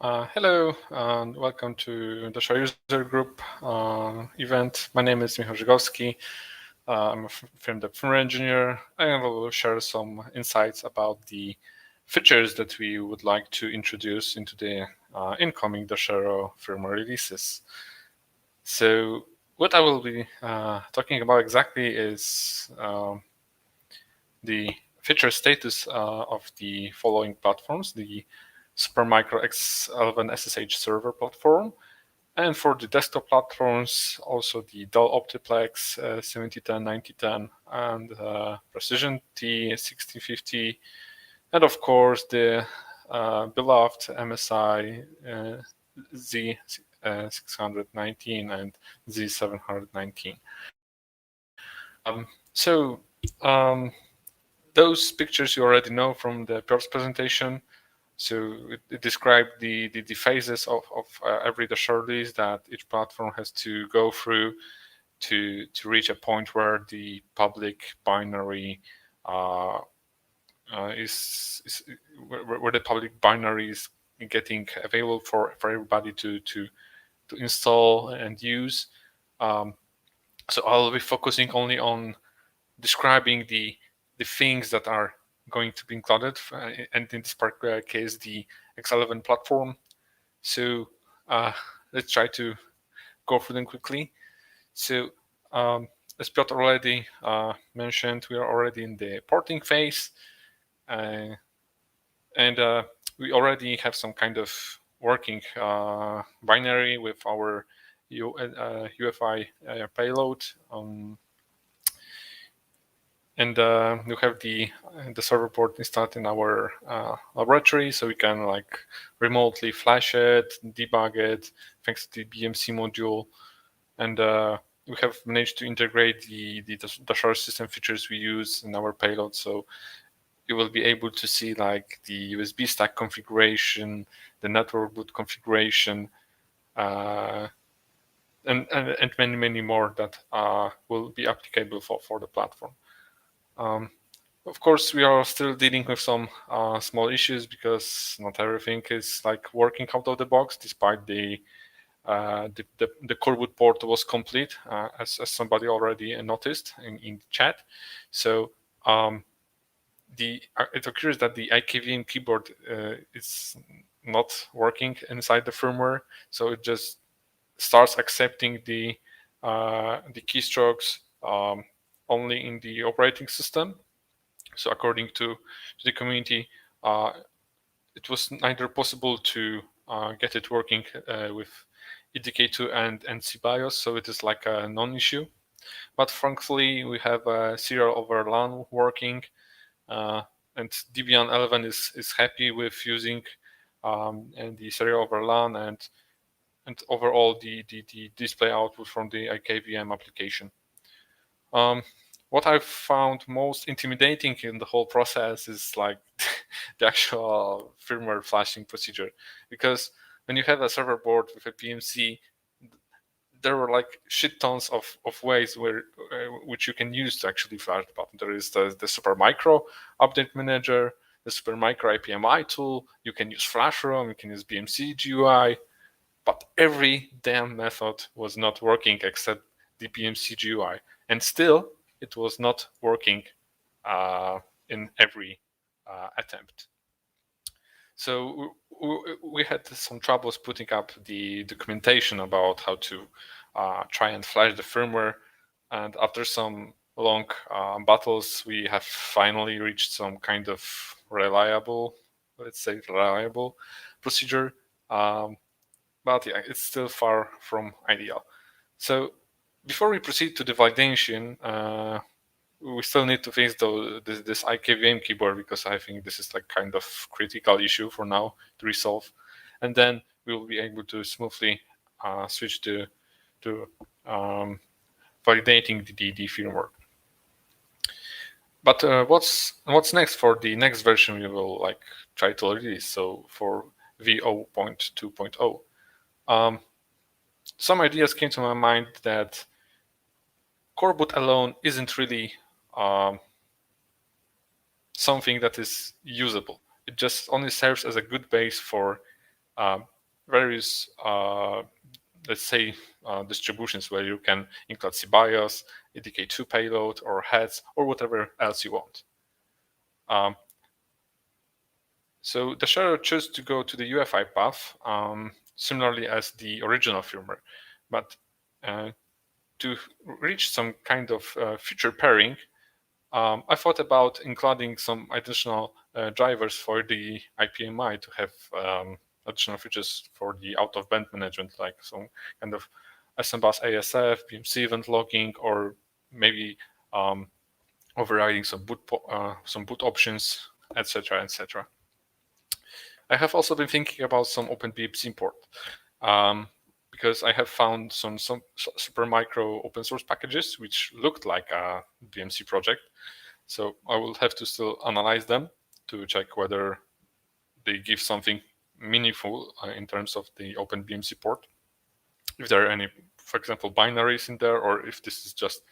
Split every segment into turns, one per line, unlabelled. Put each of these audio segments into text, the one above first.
Hello and welcome to the Dasharo User Group event. My name is Michał Żygowski. I'm a film dev firmware engineer. I will share some insights about the features that we would like to introduce into the incoming Dasharo firmware releases. So what I will be talking about exactly is the feature status of the following platforms: the Supermicro X11 SSH server platform, and for the desktop platforms, also the Dell Optiplex 7010, 9010, and Precision T1650, and of course the beloved MSI Z619 and Z719. Those pictures you already know from the Piotr's presentation. So it described the phases of every Dasharo release that each platform has to go through to reach a point where the public binary is where the public binary is getting available for everybody to install and use. So I'll be focusing only on describing the things that are going to be included, and in this particular case, the X11 platform. So let's try to go through them quickly. So as Piotr already mentioned, we are already in the porting phase, and we already have some kind of working binary with our UFI payload. And we have the server port installed in our laboratory, so we can like remotely flash it, debug it, thanks to the BMC module. And we have managed to integrate the Dasharo system features we use in our payload, so you will be able to see like the USB stack configuration, the network boot configuration, and many more that will be applicable for the platform. Of course, we are still dealing with some small issues because not everything is like working out of the box, despite the core boot port was complete, as somebody already noticed in the chat. So it occurs that the IKVM keyboard is not working inside the firmware, so it just starts accepting the keystrokes only in the operating system. So according to the community, it was neither possible to get it working with EDK2 and CBIOS, so it is like a non-issue. But thankfully, we have a serial over LAN working, and Debian 11 is happy with using and the serial over LAN and overall the display output from the IKVM application. What I've found most intimidating in the whole process is like the actual firmware flashing procedure, because when you have a server board with a PMC, there were like shit tons of ways where which you can use to actually flash the button. There is the Supermicro update manager, the Supermicro IPMI tool. You can use FlashROM, you can use BMC GUI, but every damn method was not working except the BMC GUI, and still it was not working in every attempt. So we had some troubles putting up the documentation about how to try and flash the firmware, and after some long battles, we have finally reached some kind of reliable, let's say reliable procedure. But yeah, it's still far from ideal. So before we proceed to the validation, we still need to fix this IKVM keyboard, because I think this is like kind of critical issue for now to resolve, and then we will be able to smoothly switch to validating the firmware. But what's next for the next version we will like try to release? So for V0.2.0. Some ideas came to my mind that core boot alone isn't really something that is usable. It just only serves as a good base for various, let's say, distributions where you can include CBIOS, EDK2 payload, or heads, or whatever else you want. So Dasharo chose to go to the UEFI path, similarly as the original firmware, but to reach some kind of feature pairing, I thought about including some additional drivers for the IPMI to have additional features for the out-of-band management, like some kind of SMBus ASF, BMC event logging, or maybe overriding some boot options, etc., etc. I have also been thinking about some OpenBMC import, because I have found some super micro open source packages which looked like a BMC project. So I will have to still analyze them to check whether they give something meaningful in terms of the OpenBMC port. If there are any, for example, binaries in there, or if this is just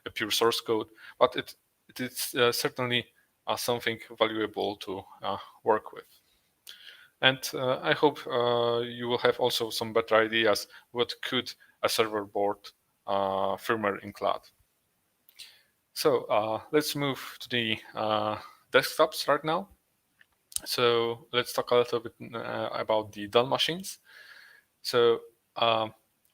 a pure source code. But it is certainly something valuable to work with. And I hope you will have also some better ideas what could a server board firmware include. So let's move to the desktops right now. So let's talk a little bit about the Dell machines. So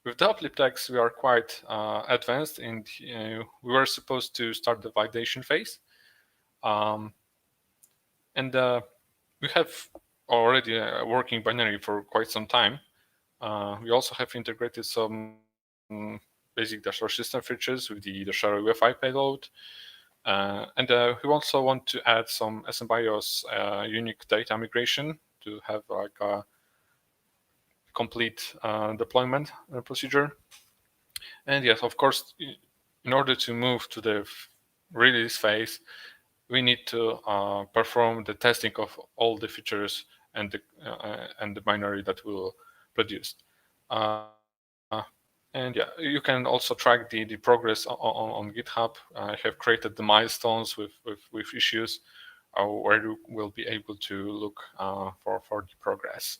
with the Upliptex, we are quite advanced, and we were supposed to start the validation phase. And we have already a working binary for quite some time. We also have integrated some basic Dasharo system features with the Dasharo UEFI payload. And we also want to add some SMBIOS unique data migration to have like a complete deployment procedure. And yes, of course, in order to move to the release phase, we need to perform the testing of all the features and the binary that we'll produce. And yeah, you can also track the progress on GitHub. I have created the milestones with issues where you will be able to look for the progress.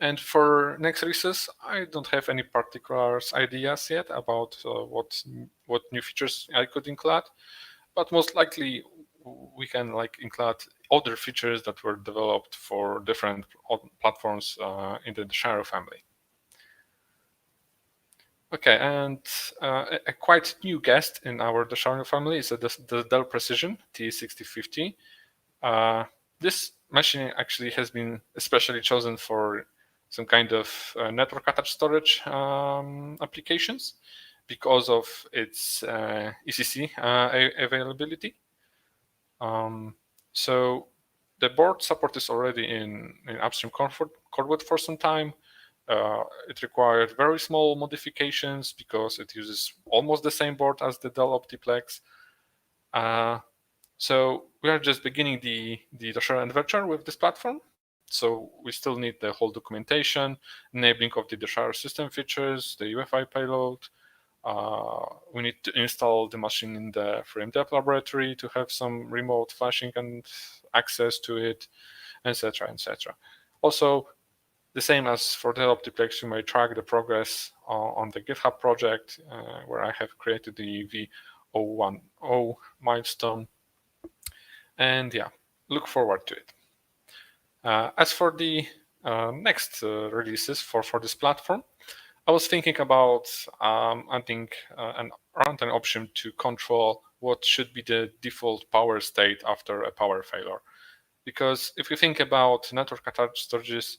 And for next releases, I don't have any particular ideas yet about what new features I could include, but most likely we can include other features that were developed for different platforms in the Dasharo family. Okay, and a quite new guest in our Dasharo family is the Dell Precision T6050. This machine actually has been especially chosen for some kind of network attached storage applications because of its ECC availability. So the board support is already in upstream Corwood for some time. It required very small modifications because it uses almost the same board as the Dell Optiplex. So we are just beginning the Dasharo adventure with this platform. So we still need the whole documentation, enabling of the Dasharo system features, the UEFI payload. We need to install the machine in the FrameDev laboratory to have some remote flashing and access to it, etc., etc. Also, the same as for the Optiplex, you may track the progress on the GitHub project, where I have created the V010 milestone. And yeah, look forward to it. As for the next releases for this platform, I was thinking about adding an runtime option to control what should be the default power state after a power failure. Because if you think about network attached storages,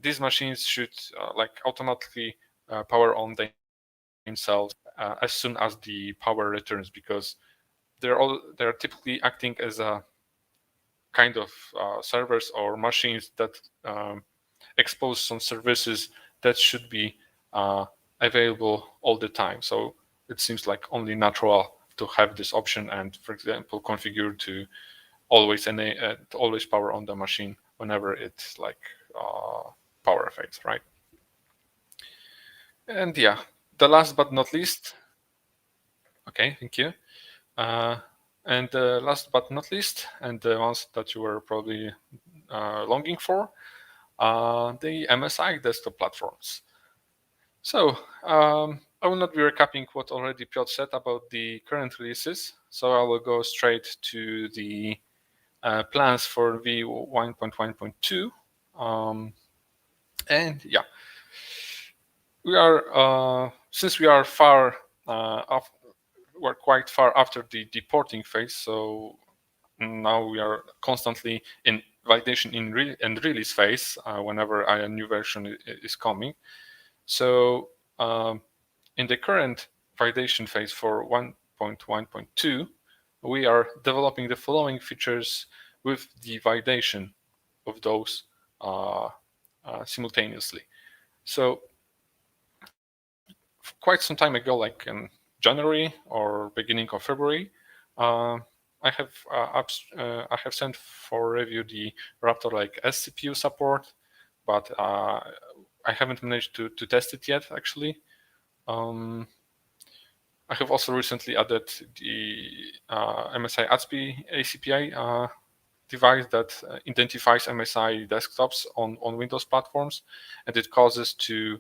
these machines should automatically power on themselves as soon as the power returns, because they're typically acting as a kind of servers or machines that expose some services that should be available all the time. So it seems like only natural to have this option and, for example, configure to always power on the machine whenever it's power fails, right? And yeah, the last but not least. Okay, thank you. And last but not least, and the ones that you were probably longing for, the MSI desktop platforms. So I will not be recapping what already Piotr said about the current releases. So I will go straight to the plans for v1.1.2. And yeah, we are since we are we're quite far after the porting phase. So now we are constantly in validation and release phase whenever a new version is coming. So in the current validation phase for 1.1.2, we are developing the following features with the validation of those simultaneously. So quite some time ago, like in January or beginning of February, uh, I have sent for review the Raptor like SCPU support, but I haven't managed to test it yet actually. I have also recently added the MSI ASPI ACPI device that identifies MSI desktops on Windows platforms, and it causes to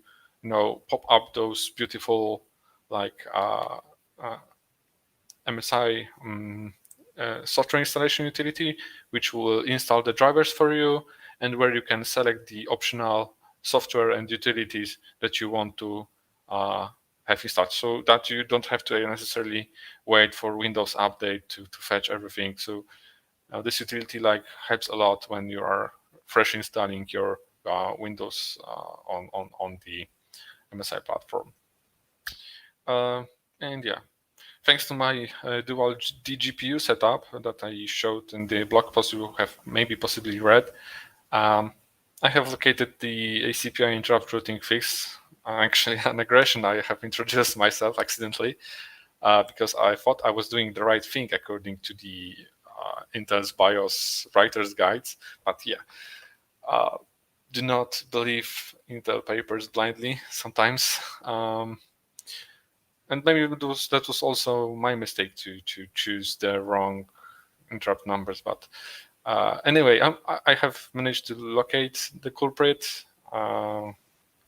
pop up those beautiful like MSI software installation utility, which will install the drivers for you, and where you can select the optional software and utilities that you want to have installed, so that you don't have to necessarily wait for Windows update to fetch everything. So this utility like helps a lot when you are fresh installing your Windows on the MSI platform. And yeah, thanks to my dual DGPU setup that I showed in the blog post you have maybe possibly read, I have located the ACPI interrupt routing fix. Actually, an aggression I have introduced myself accidentally because I thought I was doing the right thing according to the Intel's BIOS writer's guides. But yeah, do not believe Intel papers blindly sometimes. And maybe that was also my mistake to choose the wrong interrupt numbers. But anyway, I have managed to locate the culprit,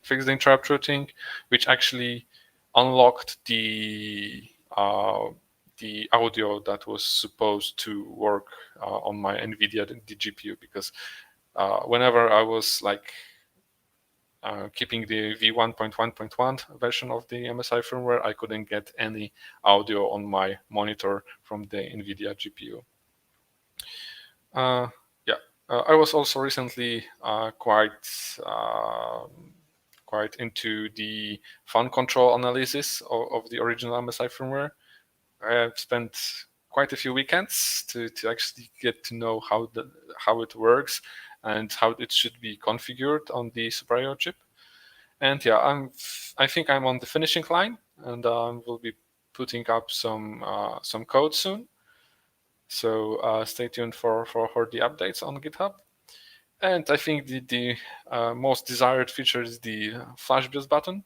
fix the interrupt routing, which actually unlocked the audio that was supposed to work on my NVIDIA GPU, because whenever I was like keeping the v1.1.1 version of the MSI firmware, I couldn't get any audio on my monitor from the NVIDIA GPU. I was also recently quite into the fan control analysis of the original MSI firmware. I have spent quite a few weekends to actually get to know how it works and how it should be configured on the Super I/O chip. And yeah, I think I'm on the finishing line, and we'll be putting up some code soon. So stay tuned for the updates on GitHub. And I think the most desired feature is the Flash BIOS button,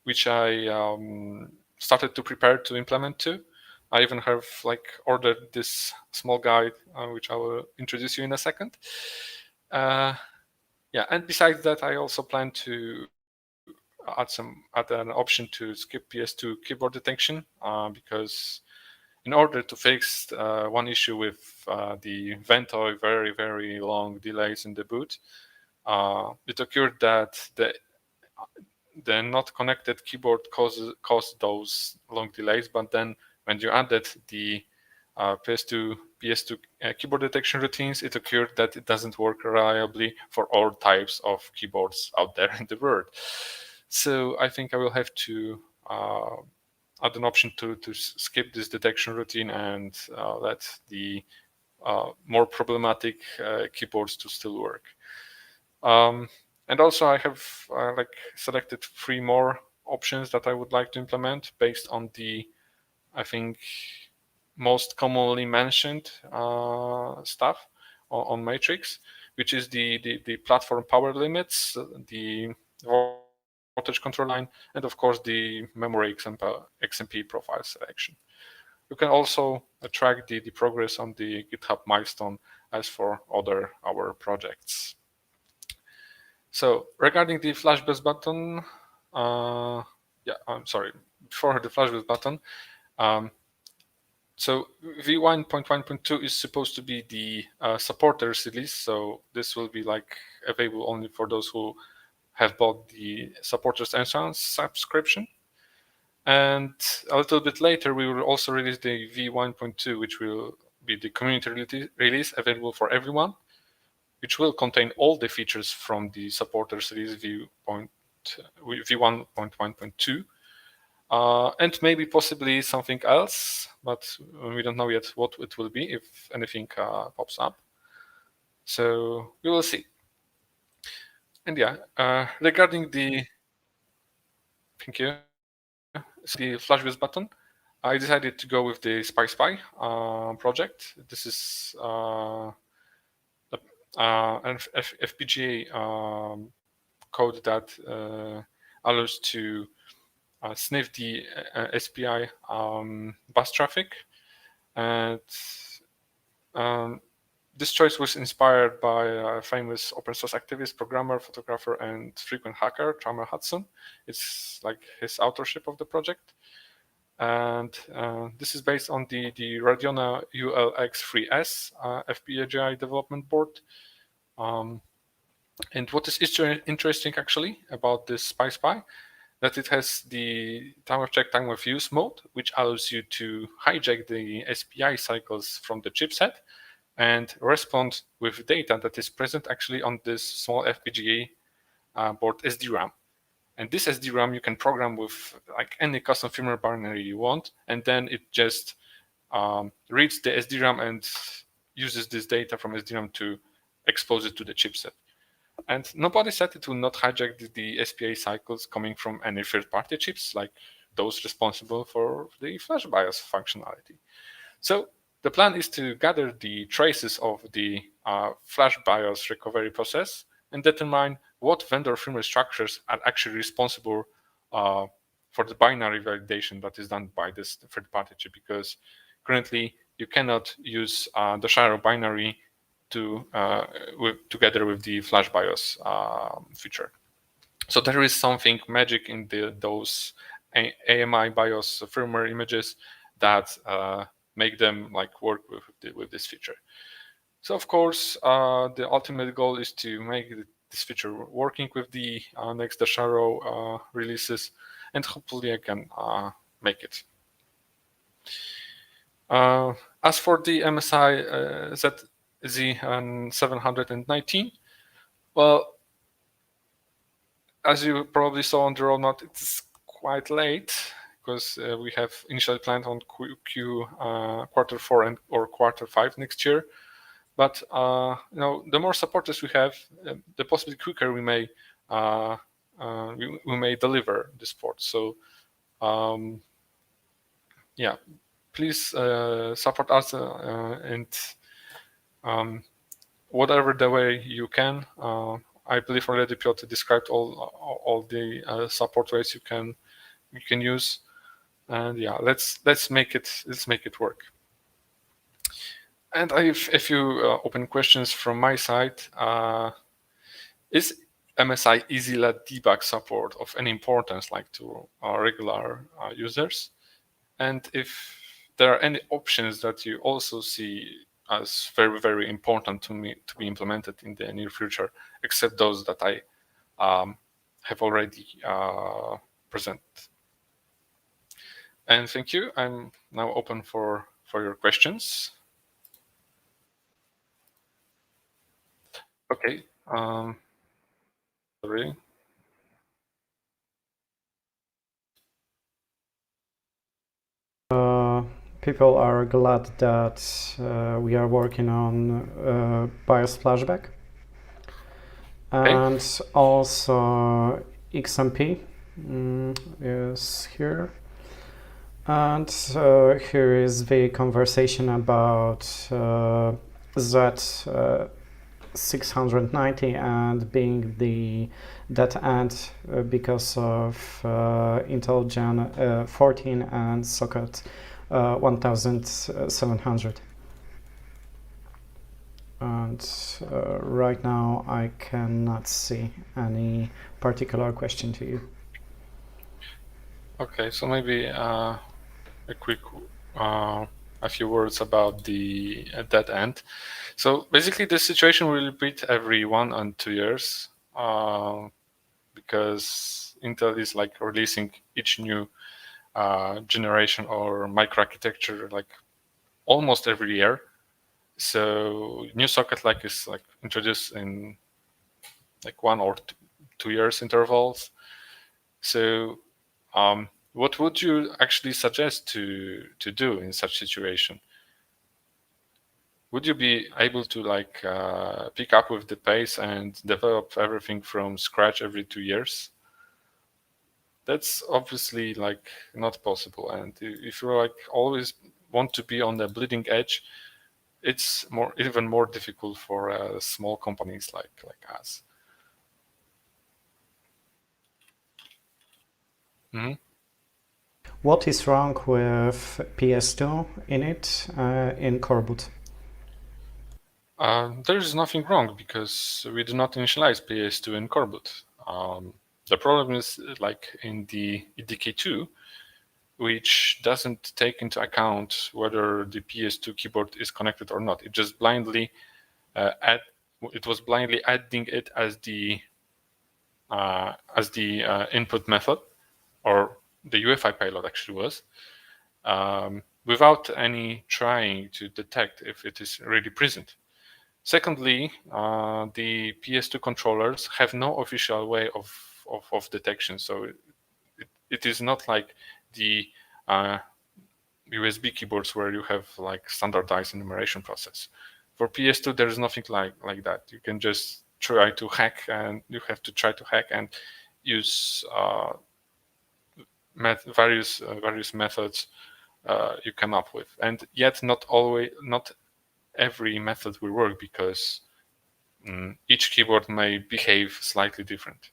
which I started to prepare to implement too. I even have like ordered this small guide, which I will introduce you in a second. Yeah, and besides that, I also plan to add an option to skip PS2 keyboard detection because in order to fix one issue with the Ventoy very long delays in the boot, it occurred that the not connected keyboard caused those long delays. But then when you added the PS2 keyboard detection routines, it occurred that it doesn't work reliably for all types of keyboards out there in the world. So I think I will have to add an option to skip this detection routine and let the more problematic keyboards to still work. And also I have selected 3 more options that I would like to implement based on the, I think, most commonly mentioned stuff on Matrix, which is the platform power limits, the voltage control line, and of course the memory XMP profile selection. You can also track the progress on the GitHub milestone as for our projects. So regarding the FlashBus button, I'm sorry, before the FlashBus button, so v1.1.2 is supposed to be the supporters release. So this will be like available only for those who have bought the supporters insurance subscription. And a little bit later, we will also release the v1.2, which will be the community release available for everyone, which will contain all the features from the supporters release v1.1.2. And maybe possibly something else, but we don't know yet what it will be, if anything pops up. So we will see. And yeah, regarding the, thank you, the FlashBus button, I decided to go with the SpySpy project. This is an FPGA code that allows to sniff the SPI bus traffic. And this choice was inspired by a famous open source activist, programmer, photographer, and frequent hacker, Tramer Hudson. It's like his authorship of the project. And this is based on the Radeon ULX3S FPGA development board. And what is interesting actually about this SpySpy, that it has the time of check, time of use mode, which allows you to hijack the SPI cycles from the chipset and respond with data that is present actually on this small FPGA board SDRAM. And this SDRAM you can program with like any custom firmware binary you want, and then it just reads the SDRAM and uses this data from SDRAM to expose it to the chipset. And nobody said it will not hijack the SPA cycles coming from any third-party chips, like those responsible for the flash BIOS functionality. So the plan is to gather the traces of the flash BIOS recovery process and determine what vendor firmware structures are actually responsible for the binary validation that is done by this third-party chip, because currently you cannot use the Dasharo binary together with the flash BIOS feature. So there is something magic in those AMI BIOS firmware images that make them like work with this feature. So of course, the ultimate goal is to make this feature working with the next Dasharo releases, and hopefully I can make it. As for the MSI Z719, well, as you probably saw on the roadmap, it's quite late, because we have initially planned on quarter 4 or quarter 5 next year. But the more supporters we have, the possibly quicker we may deliver this port. So yeah, please support us and whatever the way you can. I believe already Piotr described all the support ways you can use, and yeah, let's make it work. And I have a few open questions from my side. Is MSI EasyLet debug support of any importance, like to regular users? And if there are any options that you also see as very, very important to me to be implemented in the near future, except those that I have already presented. And thank you. I'm now open for your questions. Okay. Sorry.
People are glad that we are working on BIOS flashback. And also XMP is here. And here is the conversation about Z690 and being the dead end because of Intel Gen 14 and socket 1700. And right now I cannot see any particular question to you.
Okay, so maybe a quick, a few words about the dead end. So basically, this situation will repeat every 1 and 2 years, because Intel is like releasing each new generation or microarchitecture like almost every year. So new socket like is like introduced in like 1 or 2 years intervals. So what would you actually suggest to do in such situation? Would you be able to like pick up with the pace and develop everything from scratch every 2 years? That's obviously like not possible. And if you like always want to be on the bleeding edge, it's even more difficult for small companies like us. Mhm.
What is wrong with PS2 in it in Coreboot?
There is nothing wrong because we do not initialize PS2 in Coreboot. The problem is like in the EDK2, which doesn't take into account whether the PS2 keyboard is connected or not. It just blindly it was blindly adding it as the input method, or the UEFI payload actually was, without any trying to detect if it is really present. Secondly, the PS2 controllers have no official way of detection, so it is not like the USB keyboards where you have like standardized enumeration process. For PS2, there is nothing like that. You can just try to hack, and you have to try to hack and use various methods you come up with, and yet not every method will work because each keyboard may behave slightly different.